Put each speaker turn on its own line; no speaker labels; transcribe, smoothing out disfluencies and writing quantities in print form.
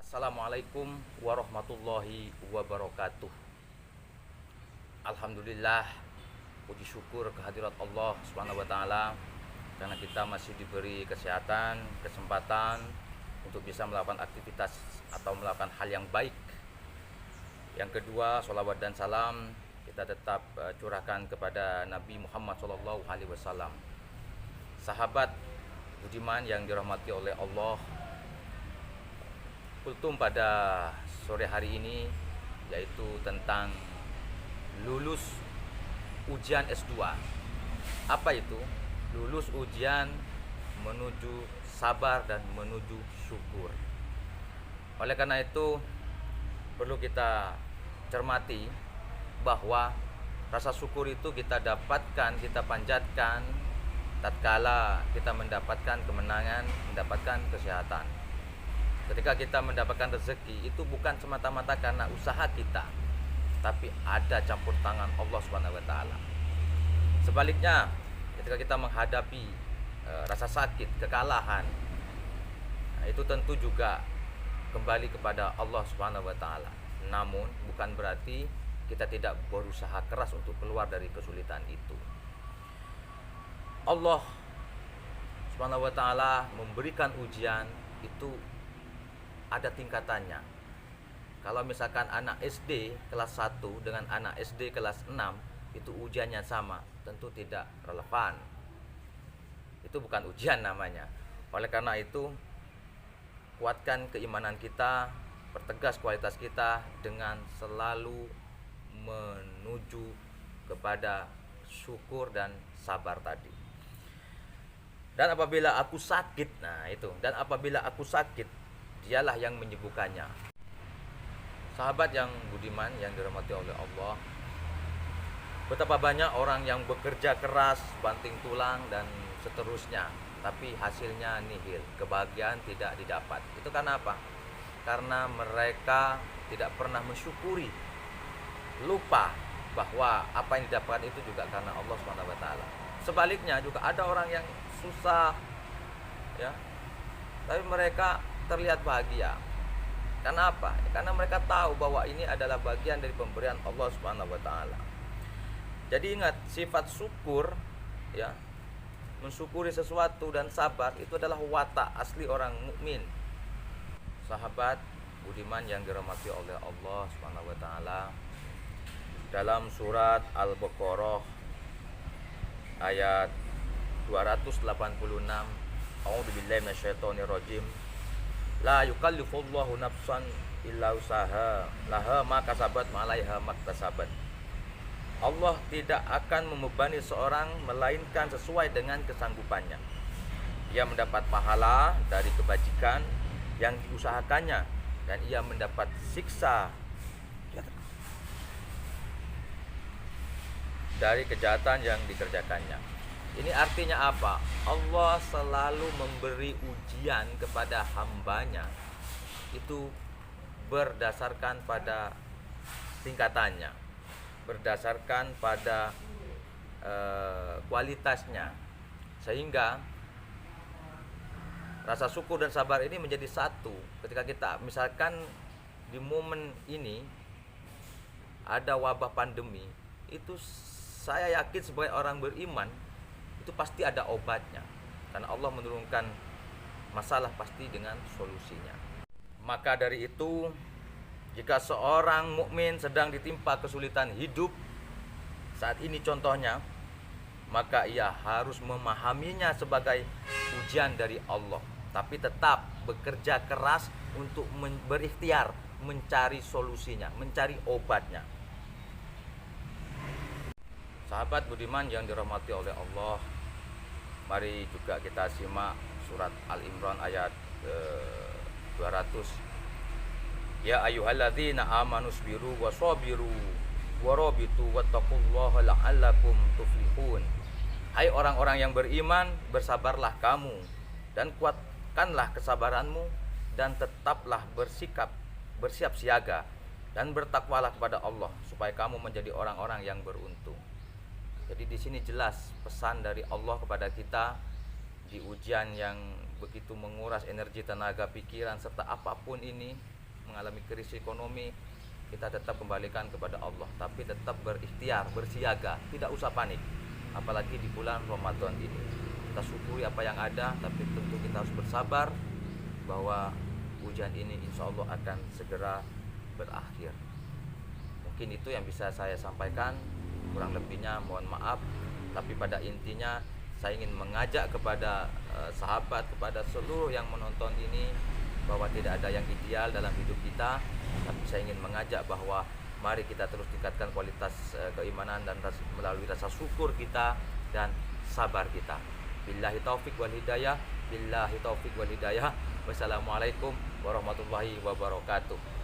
Assalamualaikum warahmatullahi wabarakatuh. Alhamdulillah, puji syukur kehadirat Allah Subhanahu wa taala karena kita masih diberi kesehatan, kesempatan untuk bisa melakukan aktivitas atau melakukan hal yang baik. Yang kedua, sholawat dan salam kita tetap curahkan kepada Nabi Muhammad SAW, sahabat budiman yang dirahmati oleh Allah. Kultum pada sore hari ini yaitu tentang lulus ujian S2. Apa itu? Lulus ujian menuju sabar dan menuju syukur. Oleh karena itu perlu kita cermati bahwa rasa syukur itu kita dapatkan, kita panjatkan tatkala kita mendapatkan kemenangan, mendapatkan kesehatan. Ketika kita mendapatkan rezeki, itu bukan semata-mata karena usaha kita, tapi ada campur tangan Allah Subhanahu wa taala. Sebaliknya, ketika kita menghadapi rasa sakit, kekalahan, itu tentu juga kembali kepada Allah Subhanahu wa taala. Namun bukan berarti kita tidak berusaha keras untuk keluar dari kesulitan itu. Allah Subhanahu wa taala memberikan ujian itu ada tingkatannya. Kalau misalkan anak SD kelas 1 dengan anak SD kelas 6 itu ujiannya sama, tentu tidak relevan. Itu bukan ujian namanya. Oleh karena itu, kuatkan keimanan kita, pertegas kualitas kita dengan selalu menuju kepada syukur dan sabar tadi. Dan apabila aku sakit, dan apabila aku sakit, dialah yang menyembuhkannya. Sahabat yang budiman yang dirahmati oleh Allah, betapa banyak orang yang bekerja keras, banting tulang dan seterusnya, tapi hasilnya nihil, kebahagiaan tidak didapat. Itu karena apa? Karena mereka tidak pernah mensyukuri, lupa bahwa apa yang didapatkan itu juga karena Allah SWT. Sebaliknya juga ada orang yang susah, ya, tapi mereka terlihat bahagia. Karena apa? Karena mereka tahu bahwa ini adalah bagian dari pemberian Allah Subhanahu wa taala. Jadi ingat, sifat syukur, ya, mensyukuri sesuatu dan sabar itu adalah watak asli orang mukmin. Sahabat budiman yang dirahmati oleh Allah Subhanahu wa taala, dalam surat Al-Baqarah ayat 286, A'udzubillahi minasyaitonirrajim. La yukallifullahu nafsan illa usaha laha ma kasabat ma 'alaiha maktasabat. Allah tidak akan membebani seorang melainkan sesuai dengan kesanggupannya. Ia mendapat pahala dari kebajikan yang diusahakannya dan ia mendapat siksa dari kejahatan yang dikerjakannya. Ini artinya apa? Allah selalu memberi ujian kepada hambanya itu berdasarkan pada tingkatannya, berdasarkan pada kualitasnya, sehingga rasa syukur dan sabar ini menjadi satu. Ketika kita misalkan di momen ini ada wabah pandemi, itu saya yakin sebagai orang beriman itu pasti ada obatnya, karena Allah menurunkan masalah pasti dengan solusinya. Maka dari itu, jika seorang mukmin sedang ditimpa kesulitan hidup saat ini contohnya, maka ia harus memahaminya sebagai ujian dari Allah, tapi tetap bekerja keras untuk berikhtiar mencari solusinya, mencari obatnya. Sahabat budiman yang dirahmati oleh Allah, mari juga kita simak surat Al-Imran ayat 200. Ya ayyuhalladzina amanu sabiru wasabiru warabitu wattaqullaha la'allakum tuflihun. Hai orang-orang yang beriman, bersabarlah kamu dan kuatkanlah kesabaranmu dan tetaplah bersiap siaga dan bertakwalah kepada Allah supaya kamu menjadi orang-orang yang beruntung. Jadi di sini jelas pesan dari Allah kepada kita di ujian yang begitu menguras energi, tenaga, pikiran serta apapun ini, mengalami krisis ekonomi, kita tetap kembalikan kepada Allah, tapi tetap berikhtiar, bersiaga, tidak usah panik. Apalagi di bulan Ramadan ini, kita syukuri apa yang ada, tapi tentu kita harus bersabar bahwa ujian ini insya Allah akan segera berakhir. Mungkin itu yang bisa saya sampaikan, kurang lebihnya mohon maaf. Tapi pada intinya saya ingin mengajak kepada sahabat, kepada seluruh yang menonton ini, bahwa tidak ada yang ideal dalam hidup kita. Tapi saya ingin mengajak bahwa mari kita terus tingkatkan kualitas keimanan dan melalui rasa syukur kita dan sabar kita. Billahi taufik wal hidayah. Billahi taufik wal hidayah. Wassalamualaikum warahmatullahi wabarakatuh.